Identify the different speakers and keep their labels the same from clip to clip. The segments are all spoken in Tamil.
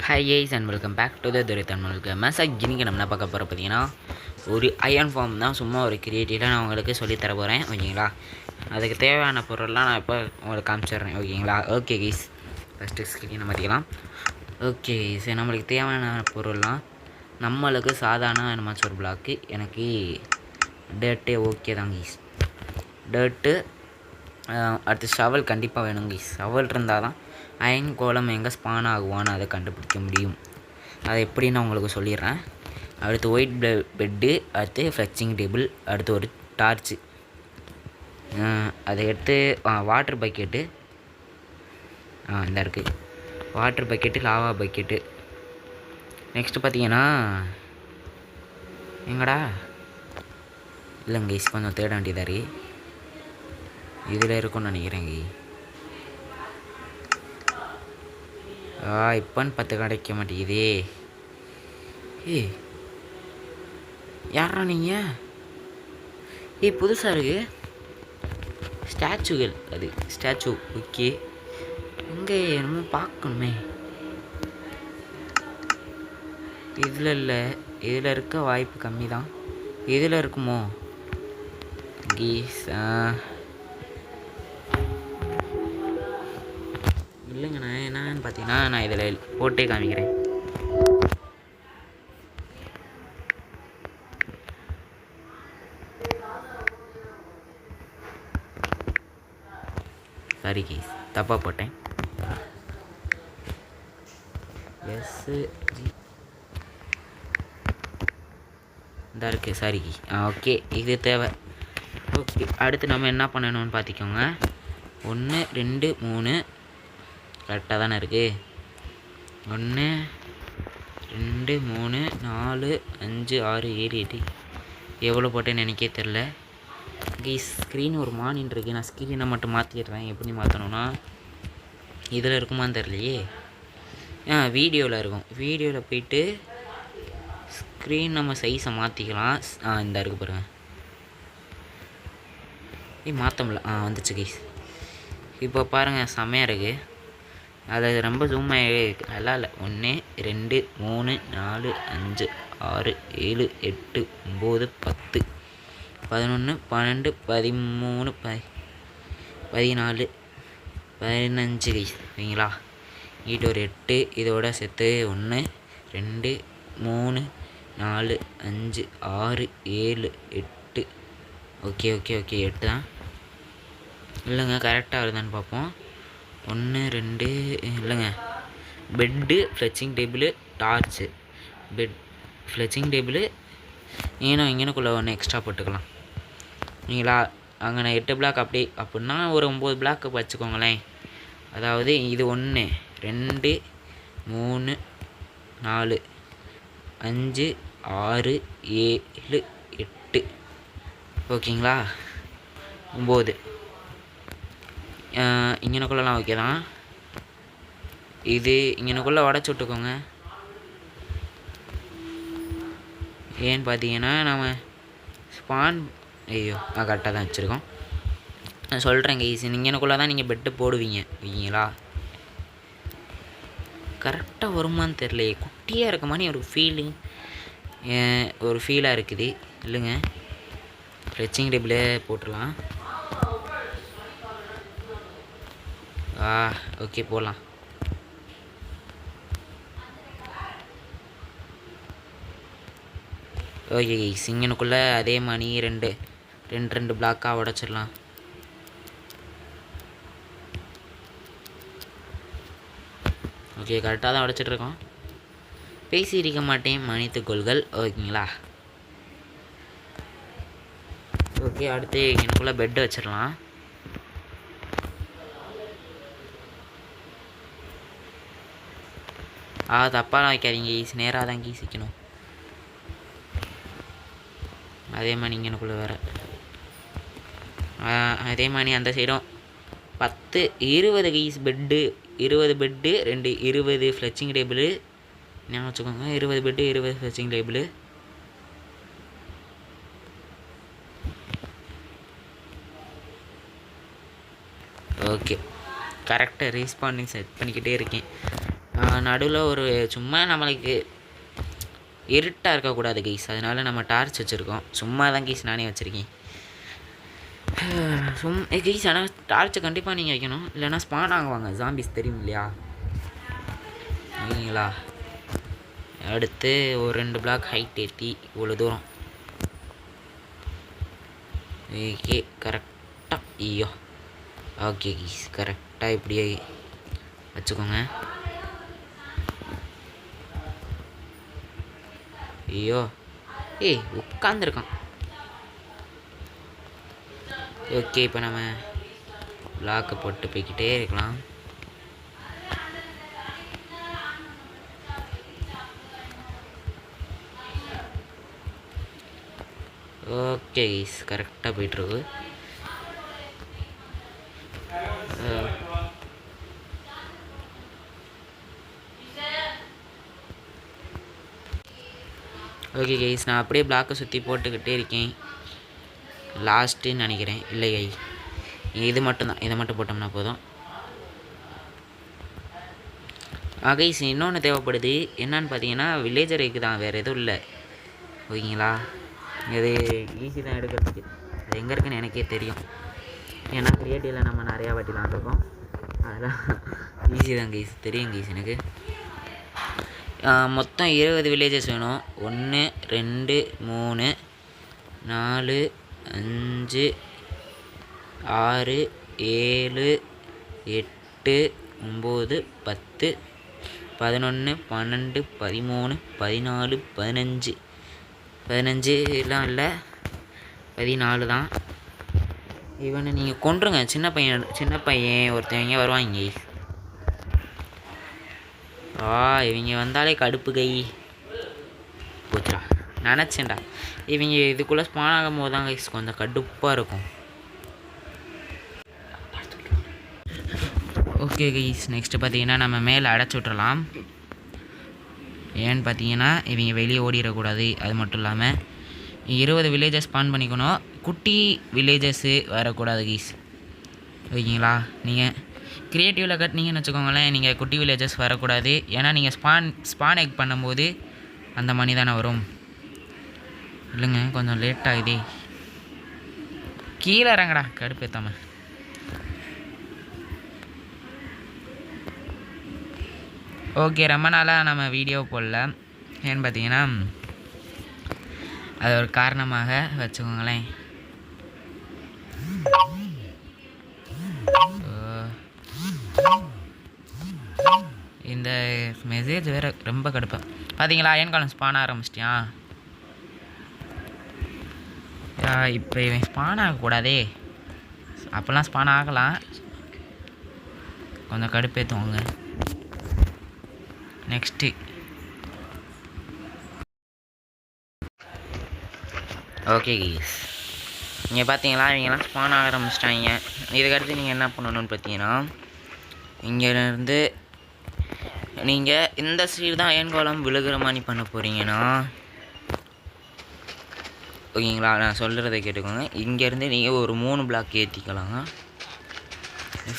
Speaker 1: Hi guys and welcome back to the Durai தமிழுக்கு மெசேஜ். இன்றைக்கி நம்ம என்ன பார்க்க போகிறோம் பார்த்தீங்கன்னா, ஒரு அயர்ன் ஃபார்ம் தான். சும்மா ஒரு கிரியேட்டிவாக நான் உங்களுக்கு சொல்லித்தர போகிறேன், ஓகேங்களா? அதுக்கு தேவையான பொருள்லாம் நான் இப்போ உங்களுக்கு காமிச்சிடுறேன், ஓகேங்களா? ஓகே கைஸ், ஃபஸ்ட்டு ஸ்க்ரீனை மாற்றிக்கலாம். ஓகே சரி, நம்மளுக்கு தேவையான பொருள்லாம் நம்மளுக்கு சாதாரண என்னமாச்சும் ஒரு பிளாக்கு. எனக்கு டேட்டே ஓகே தான் கைஸ். டேட்டு அடுத்து ஷவல் கண்டிப்பாக வேணும் கைஸ். ஷவல் இருந்தால் தான் அயன் கோலம் எங்கே ஸ்பான் ஆகுவான்னு அதை கண்டுபிடிக்க முடியும். அதை எப்படி நான் உங்களுக்கு சொல்லிடுறேன். அடுத்து ஒயிட் பெட்டு, அடுத்து ஃப்ளெக்சிங் டேபிள், அடுத்து ஒரு டார்ச்சு, அதை எடுத்து வாட்டர் பக்கெட்டு, இந்த இருக்குது water bucket, lava bucket. Next பார்த்தீங்கன்னா எங்கடா இல்லைங்க கைஸ், கொஞ்சம் தேட வேண்டியதாக இருக்குது. இதில் இருக்கும்னு நினைக்கிறேங்க. இப்போன்னு 10 கிடைக்க மாட்டேங்குதே. யாரா நீங்கள்? புதுசாக இருக்குது ஸ்டாச்சுகள். அது ஸ்டாச்சு ஓகே. எங்கே என்னமோ பார்க்கணுமே. இதில் இல்லை, இதில் இருக்க வாய்ப்பு கம்மி தான். இதில் இருக்குமோ கீஸ்? இல்லைங்க, நான் என்னன்னு பார்த்தீங்கன்னா நான் இதில் போட்டே காமிக்கிறேன். சாரி கேஸ், தப்பாக போட்டேன். இந்த இருக்கு, சாரி கி. ஓகே, இது தேவை. ஓகே, அடுத்து நம்ம என்ன பண்ணணும்னு பார்த்திக்கோங்க. 1 2 3 கரெக்டாக தானே இருக்குது. 1 2 3 4 5 6 7 8 எவ்வளோ போட்டேன்னு எனக்கே தெரில. ஸ்க்ரீன் ஒரு மானின் இருக்குது. நான் ஸ்க்ரீனை மட்டும் மாற்றிடுறேன். எப்படி மாற்றணும்னா, இதில் இருக்குமான்னு தெரியலையே. வீடியோவில் இருக்கும். வீடியோவில் போயிட்டு ஸ்க்ரீன் நம்ம சைஸை மாற்றிக்கலாம். இந்த இருக்குது பாருங்கள். மாற்ற முடியல. வந்துச்சு கைஸ். இப்போ பாருங்கள், செம்மையாக இருக்குது. அது ரொம்ப ஜூம் ஆகி நல்லா இல்லை. 1 2 3 4 5 6 7 8 9 10 11 12 13 14 15 கைஸ், சரிங்களா? இது ஒரு 8 இதோட சேர்த்து 1 2 3 4 5 6 7 8. ஓகே ஓகே ஓகே, 8 தான். இல்லைங்க, கரெக்டாக வருதான்னு பார்ப்போம். 1 2 இல்லைங்க. Bed, flexing table, torch, bed, flexing table. இங்கனக்குள்ளே ஒன்று எக்ஸ்ட்ரா போட்டுக்கலாம், நீங்களா? அங்கே நான் 8 பிளாக் அப்படி அப்படின்னா ஒரு 9 பிளாக்கு வச்சுக்கோங்களேன். அதாவது இது 1 2 3 4 5 6 7 8. ஓகேங்களா? 9 இங்கனக்குள்ளலாம் ஓகே தான். இது இங்கனக்குள்ளே உடச்சி விட்டுக்கோங்க. ஏன்னு பார்த்தீங்கன்னா நம்ம ஸ்பான் கரெக்டாக தான் வச்சுருக்கோம். நான் சொல்கிறேங்க ஈஸி. இங்கனக்குள்ளே தான் நீங்கள் பெட்டு போடுவீங்க, ஓகேங்களா? கரெக்டாக வருமானு தெரியலையே. குட்டியாக இருக்க மாதிரி ஒரு ஃபீலாக இருக்குது. இல்லைங்க, ஃப்ளெக்சிங் டேபிளே போட்டுடலாம். ஓகே, போடலாம். ஓகே, சிங்கனுக்குள்ளே அதே மாதிரி ரெண்டு பிளாக்காக உடச்சிடலாம். ஓகே, கரெக்டாக தான் உடச்சிட்ருக்கோம். பேசியிருக்க மாட்டேன், மன்னித்துக்கொள்கள், ஓகேங்களா? ஓகே, அடுத்து எனக்குள்ளே பெட்டு வச்சிடலாம். தப்பாலாம் வைக்காதீங்க ஈஸ், நேராக தான் கீசிக்கணும். அதே மாதிரி இங்கனுக்குள்ளே வேறு அதே மாதிரி அந்த சைடும் 10 20 கீஸ் பெட்டு, 20 பெட்டு 2 20 ஃப்ளெக்சிங் டேபிள். என்ன வச்சுக்கோங்க, 20 பெட்டு 20 ஃப்ளெக்சிங் டேபிள். ஓகே, கரெக்டாக ரீஸ்பாண்டிங் செட் பண்ணிக்கிட்டே இருக்கேன். நடுவில் ஒரு சும்மா நம்மளுக்கு இருட்டாக இருக்கக்கூடாது கைஸ், அதனால நம்ம டார்ச் வச்சுருக்கோம். சும்மா தான் கைஸ் நானே வச்சுருக்கேன். கைஸ் ஆனால் டார்ச்சை கண்டிப்பாக நீங்கள் வைக்கணும், இல்லைன்னா ஸ்பான் ஆகுவாங்க ஜாம்பிஸ், தெரியும் இல்லையா? ஓகேங்களா? அடுத்து ஒரு 2 பிளாக் ஹைட் ஏற்றி இவ்வளோ தூரம். ஓகே கரெக்டாக. ஐயோ ஓகே கைஸ், கரெக்டாக இப்படியே வச்சுக்கோங்க. ஐயோ ஏய் உட்காந்துருக்கான். ஓகே இப்போ நம்ம பிளாக்கை போட்டு போய்கிட்டே இருக்கலாம். ஓகே கைஸ் கரெக்டாக போயிட்டுருக்கு. ஓகே கைஸ் நான் அப்படியே பிளாக்கை சுற்றி போட்டுக்கிட்டே இருக்கேன். லாஸ்ட்டுன்னு நினைக்கிறேன். இல்லை கை இது மட்டும்தான், இதை மட்டும் போட்டோம்னா போதும். கைஸ் இன்னொன்று தேவைப்படுது, என்னன்னு பார்த்தீங்கன்னா வில்லேஜருக்கு தான், வேறு எதுவும் இல்லை. ஓகேங்களா? இது ஈஸி தான் எடுக்கிறதுக்கு. அது எங்கே இருக்குன்னு எனக்கே தெரியும், ஏன்னா கிரியேட்டிவில் நம்ம நிறையா வாட்டி விளாண்டுருக்கோம். அதெல்லாம் ஈஸி தான் கைஸ், தெரியும் கைஸ் எனக்கு. மொத்தம் 20 வில்லேஜஸ் வேணும். 1 2 3 4 5 6 7 8 9 10 11 12 13 14 15 15 இல்லை 14 தான். இவனை நீங்கள் கொன்றுங்க. சின்ன பையன் ஒருத்தவங்க வருவாங்க. இவங்க வந்தாலே கடுப்பு கை போச்சுடா, நினச்சேன்டா. இவங்க இதுக்குள்ளே ஸ்பான் ஆகும் போது தான் கைஸ் கொஞ்சம் கடுப்பாக இருக்கும். ஓகே கைஸ் நெக்ஸ்ட்டு பார்த்தீங்கன்னா நம்ம மேலே அடைச்சி விட்றலாம். ஏன்னு பார்த்தீங்கன்னா இவங்க வெளியே ஓடிடக்கூடாது. அது மட்டும் இல்லாமல் 20 வில்லேஜஸ் ஸ்பான் பண்ணிக்கணும். குட்டி வில்லேஜஸ்ஸு வரக்கூடாது கைஸ். ஓகேங்களா? நீங்கள் க்ரியேட்டிவில் கட்டினீங்கன்னு வச்சுக்கோங்களேன், நீங்கள் குட்டி வில்லேஜஸ் வரக்கூடாது. ஏன்னா நீங்கள் ஸ்பான் எக் பண்ணும்போது அந்த மணி தானே வரும். இல்லைங்க கொஞ்சம் லேட் ஆகுதே. கீழே இறங்கடா கடுப்பேத்தாம. ஓகே ரொம்ப நாளாக நம்ம வீடியோ போடல. ஏன்னு பார்த்தீங்கன்னா அது ஒரு காரணமாக வச்சுக்கோங்களேன். இந்த மெசேஜ் வேறு ரொம்ப கடுப்பேன். பார்த்தீங்களா ஏன் காலம் ஸ்பான் ஆரம்பிச்சிட்டியா? இப்போ இவன் ஸ்பான் ஆகக்கூடாதே. அப்போல்லாம் ஸ்பான் ஆகலாம், கொஞ்சம் கடுப்பேற்றுவாங்க. நெக்ஸ்ட்டு ஓகே கைஸ் இங்கே பார்த்தீங்களா இவங்கெல்லாம் ஸ்பான் ஆக ஆரம்பிச்சிட்டாங்க. இதுக்கடுத்து நீங்கள் என்ன பண்ணணும்னு பார்த்தீங்கன்னா, இங்கேருந்து நீங்கள் இந்த சைடு தான் அயன்கோலம் விழுகிற மாதிரி பண்ண போகிறீங்கன்னா, ஓகேங்களா? நான் சொல்கிறத கேட்டுக்கோங்க. இங்கேருந்து நீங்கள் ஒரு 3 பிளாக் ஏற்றிக்கலாம்.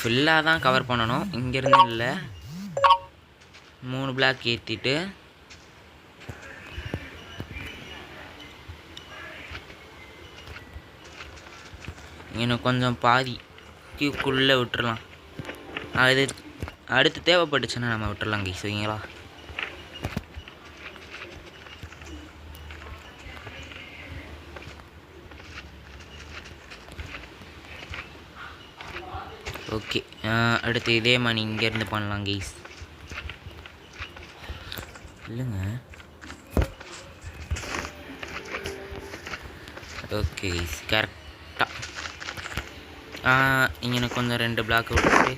Speaker 1: ஃபுல்லாக தான் கவர் பண்ணணும், இங்கேருந்து இல்லை. 3 பிளாக் ஏற்றிட்டு இன்னும் கொஞ்சம் பாதி கீக்குள்ளே விட்டுறலாம். அது அடுத்து தேவைப்பட்டுச்சுன்னா நம்ம விட்டுறலாம் கைஸ். ஓகேங்களா? ஓகே அடுத்து இதே மாதிரி இங்கேருந்து பண்ணலாம் கைஸ். இல்லைங்க ஓகே கைஸ் கரெக்டாக இங்கே கொஞ்சம் 2 பிளாக் விட்டுட்டு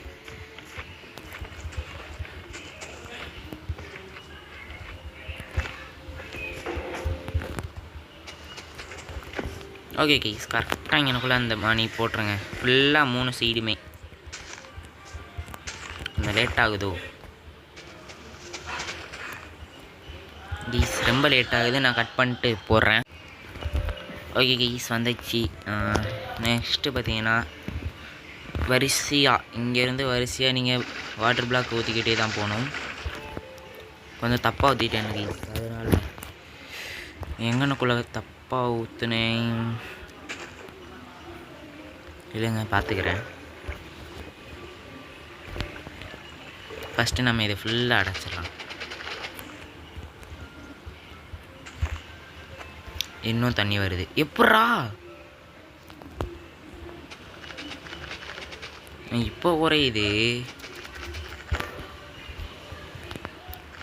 Speaker 1: ஓகே கைஸ் கரெக்டாக இங்கனக்குள்ளே அந்த மணி போட்டுருங்க. ஃபுல்லாக 3 சைடுமே. கொஞ்சம் லேட் ஆகுதோ கைஸ், ரொம்ப லேட் ஆகுது. நான் கட் பண்ணிட்டு போடுறேன். ஓகே கைஸ் வந்துச்சு. நெக்ஸ்ட்டு பார்த்தீங்கன்னா வரிசையாக இங்கேருந்து வரிசையாக நீங்கள் வாட்டர் பிளாக் ஊற்றிக்கிட்டே தான் போகணும். கொஞ்சம் தப்பாக ஊற்றிட்டேன் எனக்கு அதனால் எங்கனக்குள்ளே தப்பாக ஊற்றுனேன் இல்லைங்க பார்த்துக்கிறேன். ஃபஸ்ட்டு நம்ம இதை ஃபுல்லாக அடைச்சிடலாம். இன்னும் தண்ணி வருது எப்பட்றா இப்போ குறையுது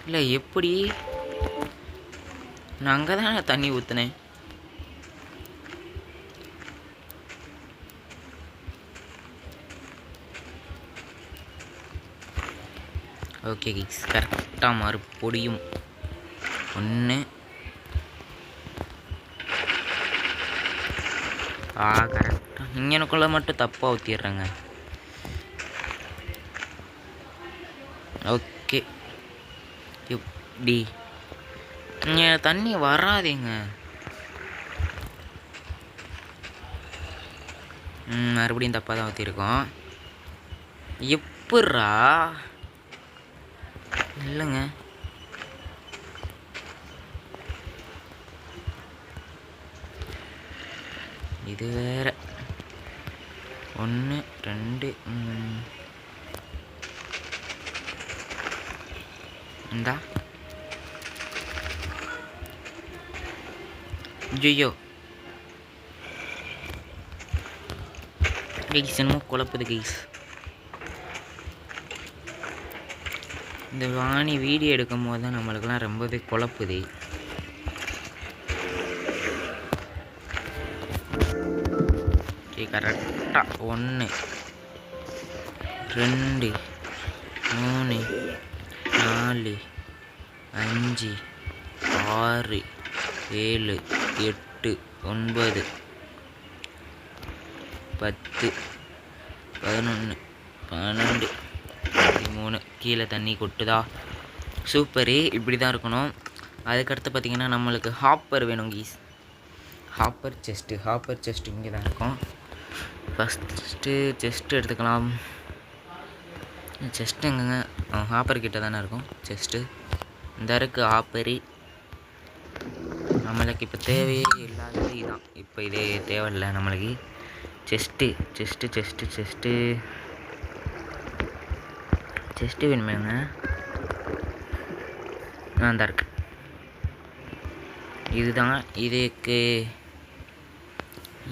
Speaker 1: இல்லை எப்படி நான் அங்கே தானே தண்ணி ஊற்றுனேன். ஓகே கிக்ஸ் கரெக்டாக மறுபடியும் 1 கரெக்டாக இங்கனுக்குள்ளே மட்டும் தப்பாக ஊற்றிடுறேங்க. ஓகே இப்படி இங்கே தண்ணி வராதேங்க. மறுபடியும் தப்பாக தான் ஊற்றிருக்கோம். எப்பட்றா இல்லைங்க இது வேற 1 2 இந்தா ஐயோ கைஸ் என்னமோ குழப்புது கைஸ். இந்த வாணி வீடியோ எடுக்கும் போது தான் நம்மளுக்கெல்லாம் ரொம்பவே குழப்புது. கரெக்டாக 1 2 3 4 5 6 7 8 9 10 11 12 13 கீழே தண்ணி கொட்டுதா. சூப்பரு இப்படி தான் இருக்கணும். அதுக்கடுத்து பார்த்திங்கன்னா நம்மளுக்கு ஹாப்பர் வேணும் கீஸ். ஹாப்பர் செஸ்ட்டு இங்கே தான் இருக்கும். ஃபஸ்ட்டு செஸ்ட்டு எடுத்துக்கலாம். செஸ்ட்டு எங்கங்க ஹாப்பர் கிட்ட தானே இருக்கும் செஸ்ட்டு. இந்த இருக்குது ஹாப்பரு. நம்மளுக்கு இப்போ தேவையே இல்லாதது இதுதான். இப்போ இதே தேவையில்லை நம்மளுக்கு. செஸ்ட்டு வேணுமேங்க. அந்த இருக்கு இதுதான். இதுக்கு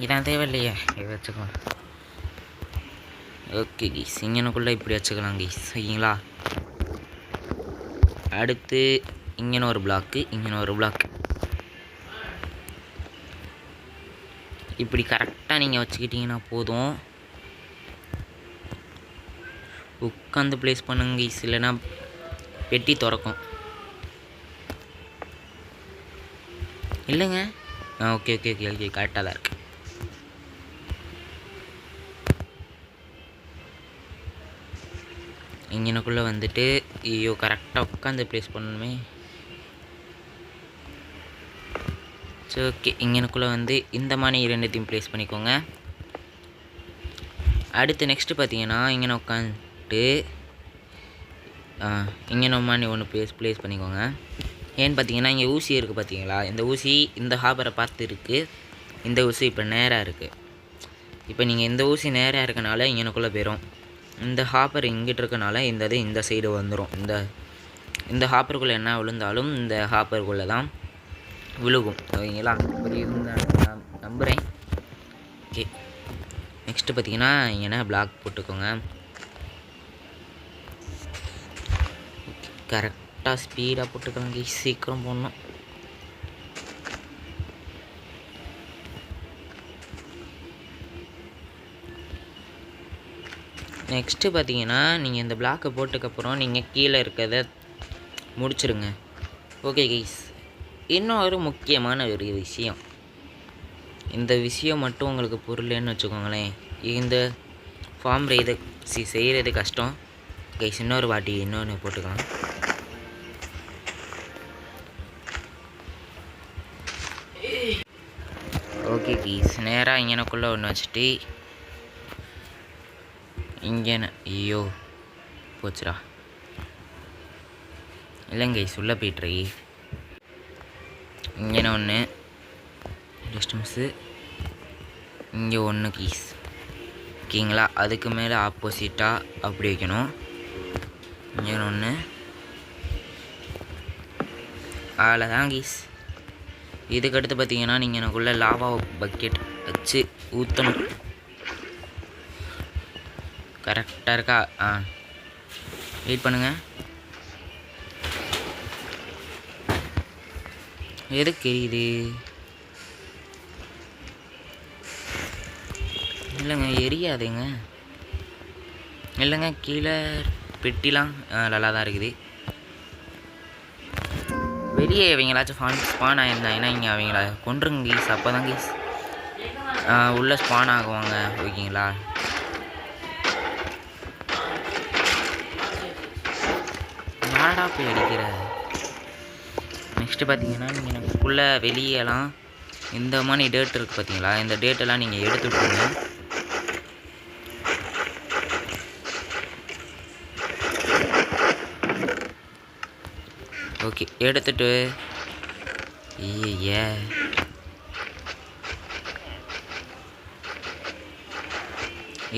Speaker 1: இதான் தேவையில்லையே, இது வச்சுக்கலாம். ஓகே கீஸ் இங்கனுக்குள்ளே இப்படி வச்சுக்கலாம் கீஸ் சரிங்களா. அடுத்து இங்கன ஒரு பிளாக்கு இப்படி கரெக்டாக நீங்கள் வச்சுக்கிட்டிங்கன்னா போதும். உட்காந்து ப்ளேஸ் பண்ணுங்க கீஸ், இல்லைன்னா பெட்டி திறக்கும். இல்லைங்க ஓகே கரெக்டாக தான் இருக்கு. இங்கனுக்குள்ளே வந்துட்டு ஐயோ கரெக்டாக உட்காந்து ப்ளேஸ் பண்ணணுமே. சரி ஓகே இங்கனுக்குள்ளே வந்து இந்த மாதிரி 2த்தையும் ப்ளேஸ் பண்ணிக்கோங்க. அடுத்து நெக்ஸ்ட்டு பார்த்தீங்கன்னா இங்கே உட்காந்துட்டு இங்கே மாதிரி ஒன்று ப்ளேஸ் பண்ணிக்கோங்க. ஏன்னு பார்த்தீங்கன்னா இங்கே ஊசி இருக்குது பார்த்தீங்களா, இந்த ஊசி இந்த ஹாப்பரை பார்த்து இருக்குது. இந்த ஊசி இப்போ நேராக இருக்குது. இப்போ நீங்கள் இந்த ஊசி நேராக இருக்கனால இங்கனுக்குள்ளே போயிடும். இந்த ஹாப்பர் இங்கிட்டு இருக்கனால இந்த சைடு வந்துடும். இந்த ஹாப்பருக்குள்ளே என்ன விழுந்தாலும் இந்த ஹாப்பருக்குள்ளே தான் விழுகும் ஓகேங்களா. புரியுதுன்னு நான் நம்புகிறேன். ஓகே நெக்ஸ்ட்டு பார்த்தீங்கன்னா இங்கே பிளாக் போட்டுக்கோங்க. கரெக்டாக ஸ்பீடாக போட்டுக்கோங்க, சீக்கிரம் போடணும். நெக்ஸ்ட்டு பார்த்தீங்கன்னா நீங்கள் இந்த பிளாக்கை போட்டதுக்கப்புறம் நீங்கள் கீழே இருக்கிறத முடிச்சிருங்க. ஓகே கைஸ், இன்னும் ஒரு முக்கியமான ஒரு விஷயம். இந்த விஷயம் மட்டும் உங்களுக்கு புரியலன்னு வச்சுக்கோங்களேன், இந்த ஃபார்ம் இது செய்கிறது கஷ்டம் கைஸ். இன்னொரு வாட்டி இன்னொன்று போட்டுக்கலாம். ஓகே கைஸ், நேராக இங்கனக்குள்ளே ஒன்று வச்சுட்டு இங்கே ஐயோ போச்சுடா. இல்லைங்க சொல்ல போய்ட்ரி இங்கே ஒன்று டிஸ்டன்ஸு இங்கே ஒன்று கீஸ் ஓகேங்களா. அதுக்கு மேலே ஆப்போசிட்டாக அப்படி வைக்கணும். இங்கே ஒன்று அவ்வளோதான் கீஸ். இதுக்கடுத்து பார்த்தீங்கன்னா நீங்கள் எனக்குள்ளே லாவா பக்கெட் வச்சு ஊற்றணும். கரெக்டாக இருக்கா? வெயிட் பண்ணுங்கள். எதுக்கு எரியுது? இல்லைங்க எரியாதுங்க. இல்லைங்க கீழே பெட்டிலாம் நல்லா தான் இருக்குது. வெளியே அவங்களாச்சும் ஸ்பான் ஆகிருந்தாங்கன்னா இங்கே அவங்கள கொண்டுருங்க கீஸ். அப்போ தான் கீஸ் உள்ளே ஸ்பான் ஆகுவாங்க. ஓகேங்களா. யாரா போய் அடிக்கிற? நெக்ஸ்ட்டு பார்த்தீங்கன்னா நீங்கள் எனக்குள்ளே வெளியெல்லாம் இந்த மாதிரி டேட் இருக்குது பார்த்தீங்களா. இந்த டேட்டெல்லாம் நீங்கள் எடுத்து விட்டுருங்க. ஓகே எடுத்துட்டு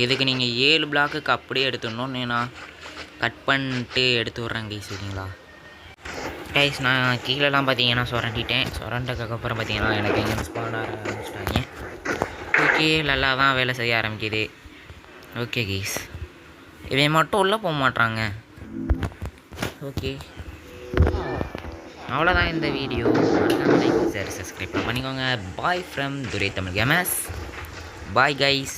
Speaker 1: இதுக்கு நீங்கள் 7 பிளாக்குக்கு அப்படியே எடுத்துடணும். நான் கட் பண்ணிட்டு எடுத்து விட்றேன் கைஸ். ஓகேங்களா கைஸ். நான் கீழெல்லாம் பார்த்தீங்கன்னா சுரண்டதுக்கப்புறம் பார்த்தீங்கன்னா எனக்கு எங்கே ஸ்பான் ஆரம்பிச்சிட்டாங்க. ஓகே நல்லா தான் வேலை செய்ய ஆரம்பிக்குது. ஓகே கைஸ் இவன் மட்டும் உள்ளே போக மாட்றாங்க. ஓகே அவ்வளோதான் இந்த வீடியோ. லைக் ஷேர் சப்ஸ்கிரைப் பண்ணிக்கோங்க. Bye from Durai Tamil gamers. Bye guys.